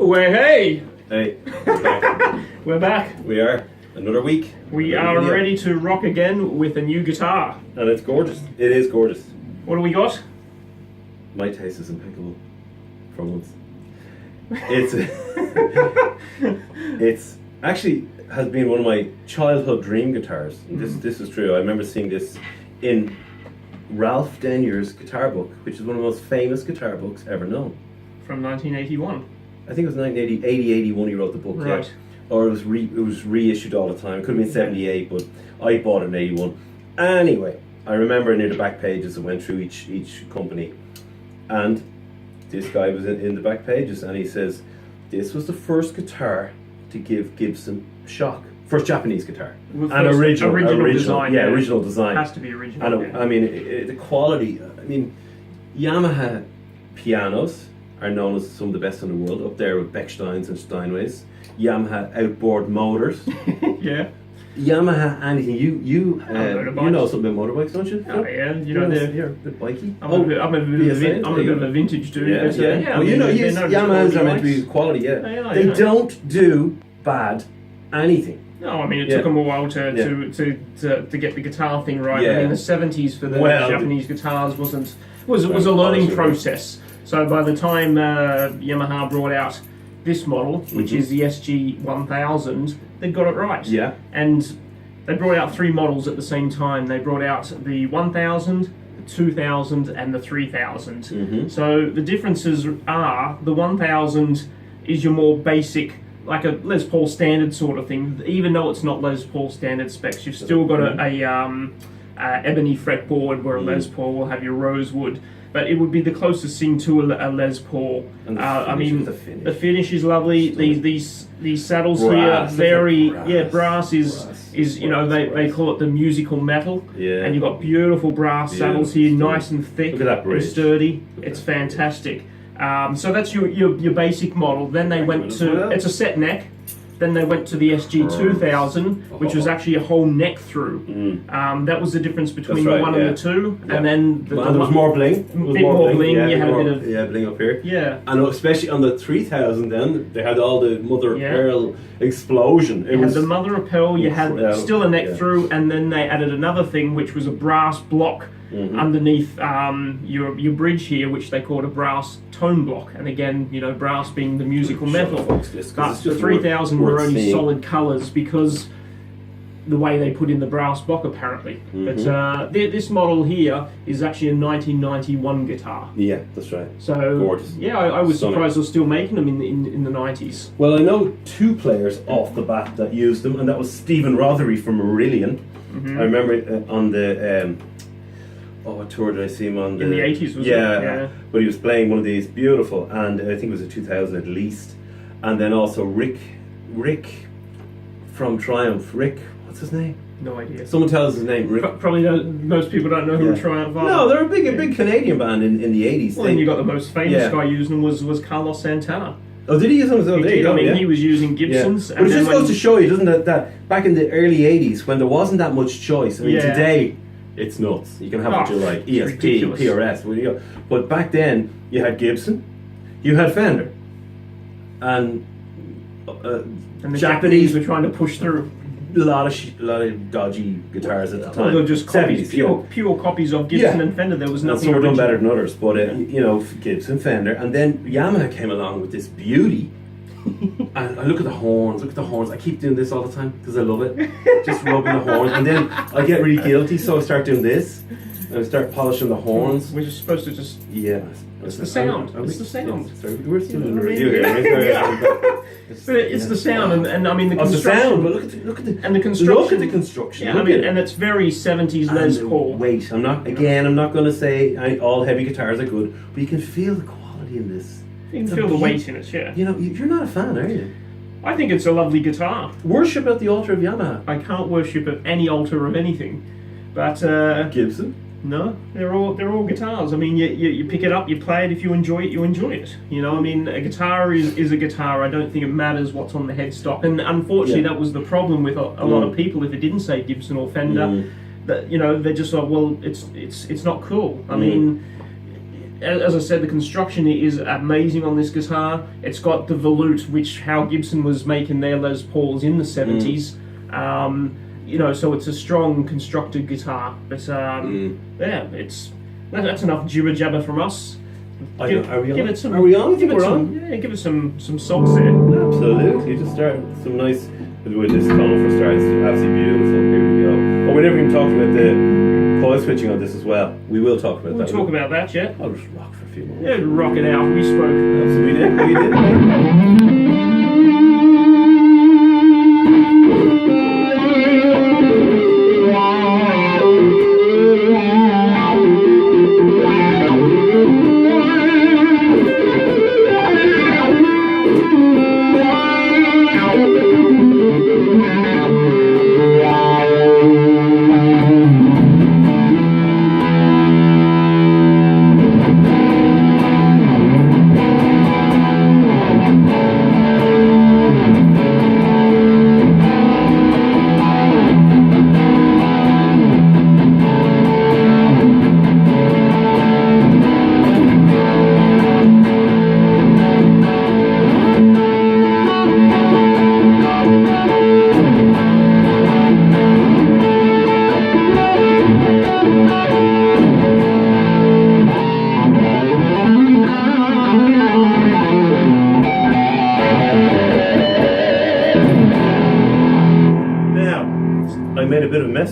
Well, hey! Hey, We're back. we are. Another week. We another are video. ready to rock again with a new guitar. And it's gorgeous. It is gorgeous. What do we got? My taste is impeccable. For once. It's it's actually has been one of my childhood dream guitars. This is true. I remember seeing this in Ralph Denier's guitar book, which is one of the most famous guitar books ever known. From 1981. I think it was 1980, 81 he wrote the book, Right. yeah. Or it was reissued all the time. It could have been 78, but I bought it in 81. Anyway, I remember near the back pages it went through each company. And this guy was in the back pages and he says, this was the first guitar to give Gibson shock. First Japanese guitar. With And first original design. Yeah, original design. It has to be original. And yeah. I mean, the quality, I mean, Yamaha pianos are known as some of the best in the world, up there with Bechsteins and Steinways. Yamaha outboard motors. Yeah. Yamaha anything. You know something about motorbikes, don't you? Oh yeah, you know you're a bit bikey. I'm a bit of a vintage dude. Yeah, but, yeah. yeah. Well, you know, Yamahas are meant to be bikes. quality. Yeah, Yeah, they yeah. don't do bad anything. No, I mean it Yeah. took them a while to get the guitar thing right. I Yeah. mean the 70s for the Well, Japanese guitars was a learning process. So by the time Yamaha brought out this model, which is the SG1000, they got it right. Yeah. And they brought out three models at the same time. They brought out the 1000, the 2000, and the 3000. So the differences are the 1000 is your more basic, like a Les Paul standard sort of thing. Even though it's not Les Paul standard specs, you've still got a ebony fretboard where a Les Paul will have your rosewood. But it would be the closest thing to a Les Paul. And I mean, the finish. the finish is lovely. These saddles Brass, here, very brass. brass is you know they call it the musical metal. Yeah. And you've got beautiful brass saddles here, Beautiful. nice and thick Look at that and bridge. sturdy. Look at It's that bridge. fantastic. So that's your basic model. Then they went to it's a set neck. Then they went to the SG2000, which was actually a whole neck through. That was the difference between That's the right, one yeah. and the two. Yeah. And then There was more bling. bit more bling, Yeah, you had a more, bit of- yeah, bling up here. Yeah. And especially on the 3000, then they had all the mother of Yeah. pearl explosion. It You had was the mother of pearl, you had incredible, still a neck yeah. through, and then they added another thing, which was a brass block underneath your bridge here, which they called a brass tone block. And again, you know, brass being the musical Shut metal. up, folks, this- 'cause But it's the just 3000 worth were only seeing. solid colours because the way they put in the brass block, apparently. But this model here is actually a 1991 guitar. Yeah, that's right. So Gorgeous. yeah, I was Stunning. surprised they're still making them in the 90s. Well, I know two players off the bat that used them, and that was Stephen Rothery from Marillion. I remember on the what tour did I see him on? In the 80s, was it? Yeah, Yeah. but he was playing one of these beautiful, and I think it was a 2000 at least. And then also Rick from Triumph. Rick, what's his name? No idea. Someone tell us his name. Rick. Probably most people don't know who Yeah. Triumph are. No, they're a big Canadian band in the 80s. Well, then you got the most famous Yeah. guy using them was Carlos Santana. Oh, did he use them? Oh, He there you did. go. I mean, yeah. he was using Gibsons. But it just goes to show you, doesn't it, that back in the early 80s, when there wasn't that much choice, I mean, Yeah. today, it's nuts. You can have what you like, it's ESP, ridiculous. PRS, what do you go. But back then, you had Gibson, you had Fender, and and the Japanese were trying to push through. a lot of dodgy guitars at the time. Well, they're just copies, 70s, pure copies of Gibson Yeah. and Fender. There was and nothing some were done original. better than others, but you know, Gibson, Fender, and then Yamaha came along with this beauty. And I look at the horns, I keep doing this all the time because I love it. Just rubbing the horns, and then I get really guilty, so I start doing this. And I start polishing the horns. We're just supposed to just. Yeah. It's the sound. It's the sound. Sorry, we're still doing a I mean, review here. Right? But it's the sound, and I mean the Oh, it's the construction. sound, but look at the And the construction. Look at the construction. Yeah, look I mean, at it. and it's very 70s Les And Paul. Wait, I'm not going to say all heavy guitars are good, but you can feel the quality in this. You can It's a feel the beau- weight in it, yeah. You know, you're not a fan, are you? I think it's a lovely guitar. Worship at the altar of Yamaha. I can't worship at any altar of anything, but Gibson. no, they're all guitars. I mean, you pick it up, you play it. If you enjoy it, you enjoy it. You know, I mean, a guitar is a guitar. I don't think it matters what's on the headstock. And unfortunately, that was the problem with a lot of people. If it didn't say Gibson or Fender, that you know, they're just like, well, it's not cool. I mean, as I said, the construction is amazing on this guitar. It's got the volute, which how Gibson was making their Les Pauls in the 70s. You know, so it's a strong constructed guitar. But yeah, that's enough jibber jabber from us. Give it some. Are we on? I think we're on. Yeah, give it some salts there. Absolutely. Just start some nice with this tone for starts. Absolutely beautiful. Here we go. Oh, we never even talked about the coil switching on this as well. We will talk about that. We'll talk about that, yeah. I'll just rock for a few moments. Yeah, rock it out. We spoke. Absolutely, we did.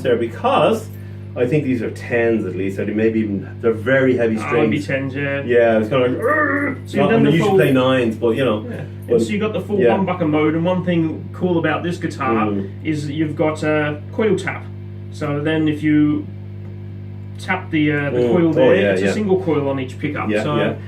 There because I think these are 10s at least. I think maybe even they're very heavy strings. Maybe 10s, yeah. Yeah, it's kind of like. So I usually play 9s, but you know. Yeah. And so you got the full humbucker mode, and one thing cool about this guitar is you've got a coil tap. So then if you tap the coil there, it's a single coil on each pickup. Yeah, so yeah.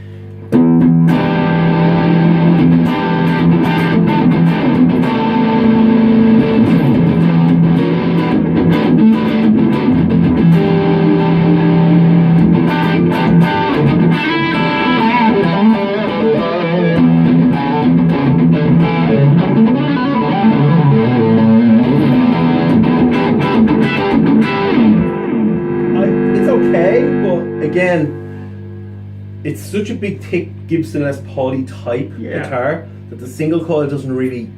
Again, it's such a big, thick Gibson Les Paul type guitar that the single coil doesn't really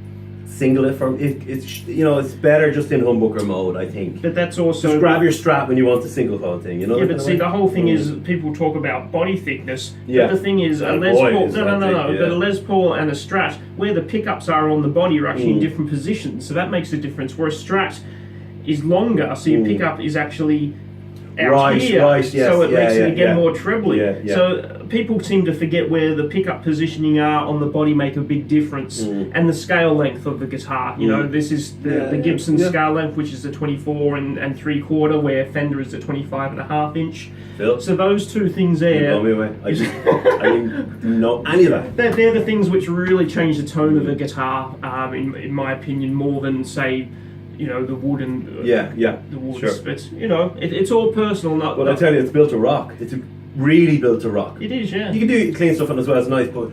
single it from. It's you know, it's better just in humbucker mode, I think. But that's also just grab your strap when you want the single coil thing, you know. Yeah, but see, the whole thing is people talk about body thickness. Yeah. But the thing is, a Les Paul. No. But a Les Paul and a Strat, where the pickups are on the body, are actually in different positions. So that makes a difference. Where a Strat is longer, so your pickup is actually out here, yes, so it makes it again more trebly. Yeah. So people seem to forget where the pickup positioning are on the body make a big difference, and the scale length of the guitar. You know, this is the Gibson scale length, which is the 24 and 3/4, where Fender is the 25.5 inch. Phil? So those two things there. I didn't know any of that. They're the things which really change the tone of the guitar, in my opinion, more than say, you know, the wood and the woods. Sure. But you know, it's all personal. Well, I tell you, it's built to rock. It's really built to rock. It is, yeah. You can do clean stuff on as well. It's nice, but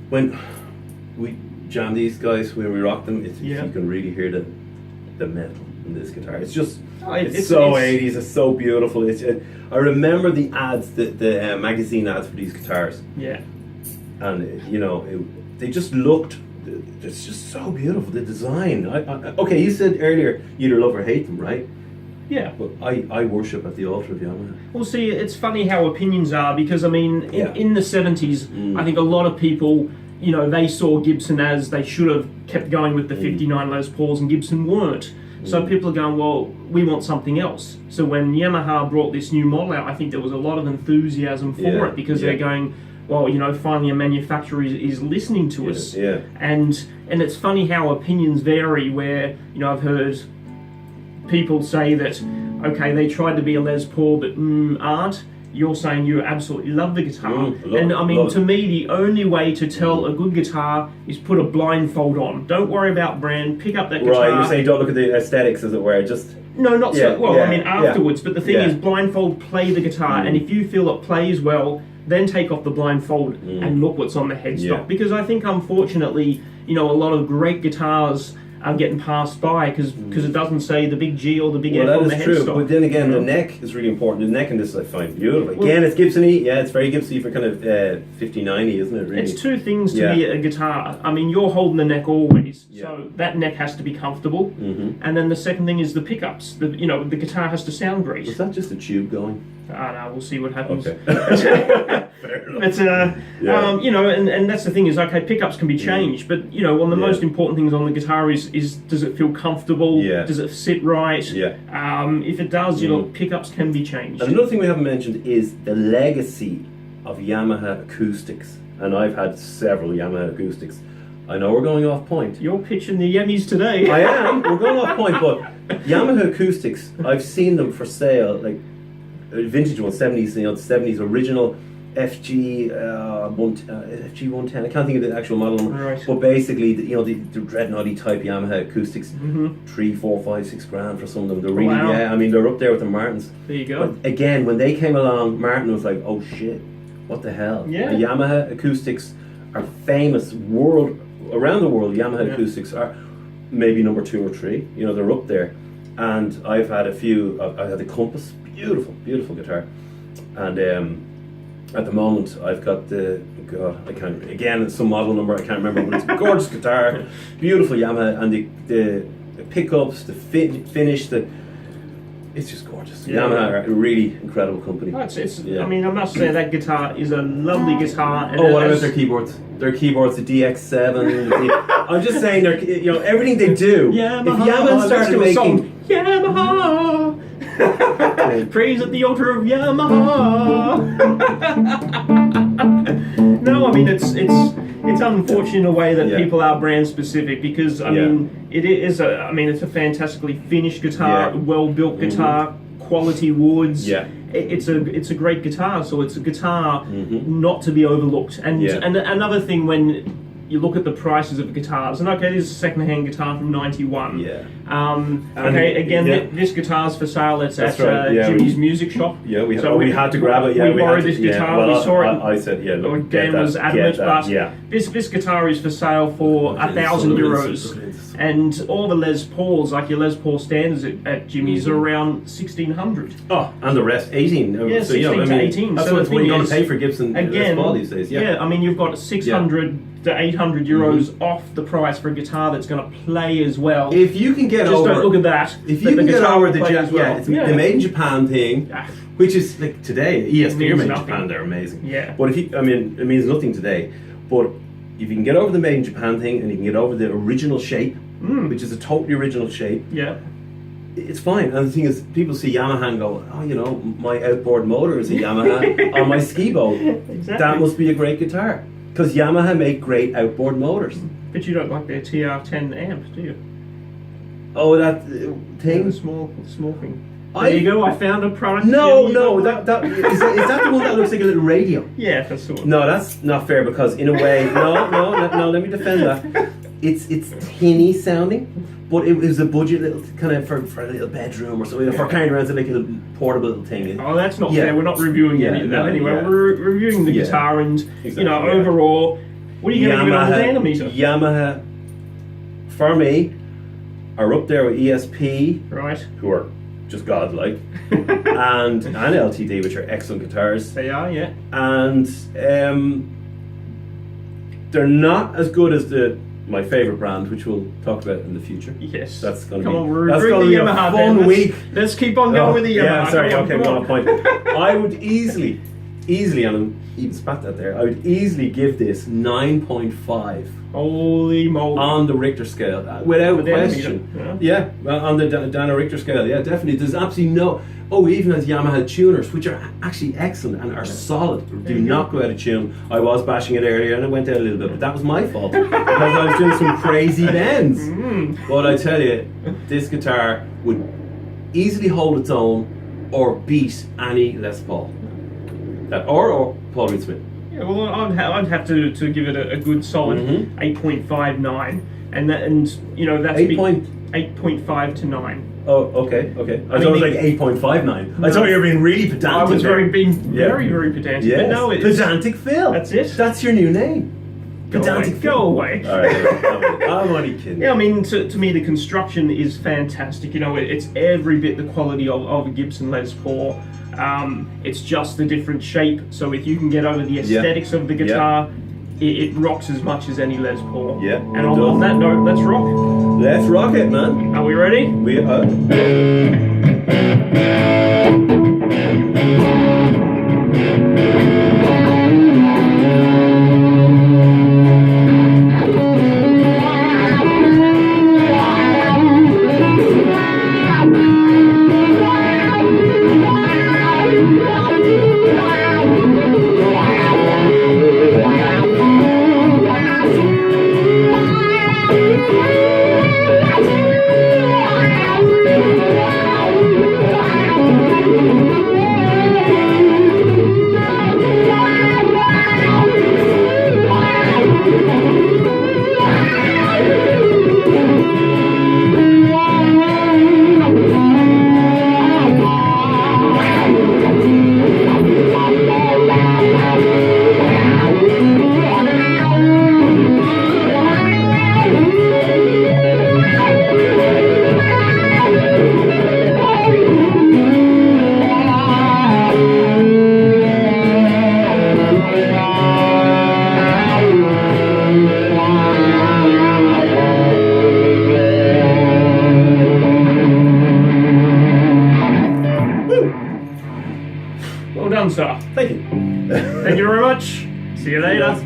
when we jam these guys, when we rock them, you can really hear the metal in this guitar. It's just it's so 80s. It's so beautiful. I remember the ads, the magazine ads for these guitars. Yeah. And you know, they just looked. It's just so beautiful, the design. Okay, you said earlier you either love or hate them, right? Yeah. But I worship at the altar of Yamaha. Well, see, it's funny how opinions are, because, I mean, in the 70s, I think a lot of people, you know, they saw Gibson as they should have kept going with the 59 Les Pauls, and Gibson weren't. So people are going, well, we want something else. So when Yamaha brought this new model out, I think there was a lot of enthusiasm for it, because they're going, well, you know, finally a manufacturer is listening to us. Yeah. And it's funny how opinions vary, where, you know, I've heard people say that, okay, they tried to be a Les Paul but aren't. You're saying you absolutely love the guitar. And I mean, to me, the only way to tell a good guitar is put a blindfold on. Don't worry about brand, pick up that guitar. Right, you're saying don't look at the aesthetics, as it were, just... No, not so... Well, I mean, afterwards, but the thing is, blindfold, play the guitar, and if you feel it plays well, then take off the blindfold and look what's on the headstock. Because I think, unfortunately, you know, a lot of great guitars are getting passed by because it doesn't say the big G or the big F on the that is true. headstock. But then again, the neck is really important. The neck in this I find beautiful. Again, it's Gibson-y. Yeah, it's very Gibson-y for kind of 50-90, isn't it? Really, it's two things to be a guitar. I mean, you're holding the neck always, so that neck has to be comfortable. And then the second thing is the pickups. The guitar has to sound great. Was that just a tube going? No, we'll see what happens. Okay. Fair enough. But and that's the thing is, okay, pickups can be changed, but one of the most important things on the guitar is does it feel comfortable? Yeah. Does it sit right? Yeah. If it does, pickups can be changed. And another thing we haven't mentioned is the legacy of Yamaha acoustics, and I've had several Yamaha acoustics. I know we're going off point. You're pitching the Yemis today. I am. We're going off point, but Yamaha acoustics, I've seen them for sale, like vintage ones, 70s, the 70s original FG 110. I can't think of the actual model number. Right. But basically, the dreadnoughty type Yamaha acoustics, 3, 4, 5, 6 grand for some of them. They're really, I mean, they're up there with the Martins. There you go. But again, when they came along, Martin was like, oh shit, what the hell? Yeah. The Yamaha acoustics are famous around the world. Yamaha acoustics are maybe number 2 or 3. They're up there. And I've had a few. I had the Compass, beautiful guitar, and at the moment I've got I can't. Again, it's some model number I can't remember, but it's a gorgeous guitar, beautiful Yamaha, and the pickups, the finish, it's just gorgeous. Yamaha are a really incredible company. I mean, I must say that guitar is a lovely guitar. And what about their keyboards? Their keyboards, the DX7. I'm just saying, they're everything they do. Yamaha. If Yamaha started making Yamaha. Praise at the altar of Yamaha. No, I mean it's unfortunate in a way that people are brand specific because I mean it's a fantastically finished guitar, well built guitar, quality woods. It's a great guitar, so it's a guitar not to be overlooked. And another thing when you look at the prices of guitars, and okay, this is a second-hand guitar from '91. This guitar's for sale. It's at Jimmy's music shop. We had to grab it. We borrowed this guitar. Well, we saw it. I said, look, Dan was adamant, but this guitar is for sale for €1,000, and all the Les Pauls, like your Les Paul standards at Jimmy's, are around 1,600. Oh, and the rest 18. Yeah, 16 to 18. That's what you're going to pay for Gibson Les Paul these days. I mean, you've got 600 to 800 euros off the price for a guitar that's going to play as well. If you can get just don't look at that. If you can get over the the made in Japan thing, which is like today, ESP are made in Japan, they're amazing. But it means nothing today. But if you can get over the made in Japan thing and you can get over the original shape, which is a totally original shape, it's fine. And the thing is, people see Yamaha and go, oh, my outboard motor is a Yamaha on my ski boat. That must be a great guitar. Because Yamaha make great outboard motors. But you don't like their TR10 amp, do you? Oh, that thing? The small thing. There you go, I found a product. No, is that the one that looks like a little radio? Yeah, that's the one. No, that's not fair because in a way, no, let me defend that. It's tinny sounding, but it was a budget little kind of for a little bedroom or something, for carrying around like a little portable little thing. Oh, that's not fair. We're not reviewing any of that anyway. We're reviewing the guitar and overall. What are you going to give it on the nanometer? Yamaha, for me, are up there with ESP, right? Who are just godlike, and LTD, which are excellent guitars. They are, yeah. And they're not as good as my favourite brand, which we'll talk about in the future. Yes. That's going to be a fun week. Let's keep on going with the Yamaha. Yeah, sorry, we're on point. I would easily, and I'm even spat that there, I would easily give this 9.5. Holy moly. On the Richter scale, without question. Yeah, on the Dana Richter scale, yeah, definitely. There's absolutely no... Oh, even as Yamaha tuners, which are actually excellent and are solid, do not go out of tune. I was bashing it earlier and it went out a little bit, but that was my fault because I was doing some crazy bends. But I tell you, this guitar would easily hold its own or beat any Les Paul. Or Paul Reed Smith. Yeah, well, I'd have to give it a good solid 8.59, and that's 8.5 to 9. Oh, okay. I thought it was like 8.59. I thought you were being really pedantic. I was very pedantic. Yes. But no, Pedantic Phil. That's it. That's your new name. Pedantic. Go away. All right, I'm only kidding. Yeah, I mean, to me, the construction is fantastic. You know, it's every bit the quality of a Gibson Les Paul. It's just the different shape. So if you can get over the aesthetics of the guitar, it rocks as much as any Les Paul. Yeah. And on that note, let's rock. Let's rock it, man. Are we ready? We are. Well done, sir. Thank you. Thank you very much. See you later.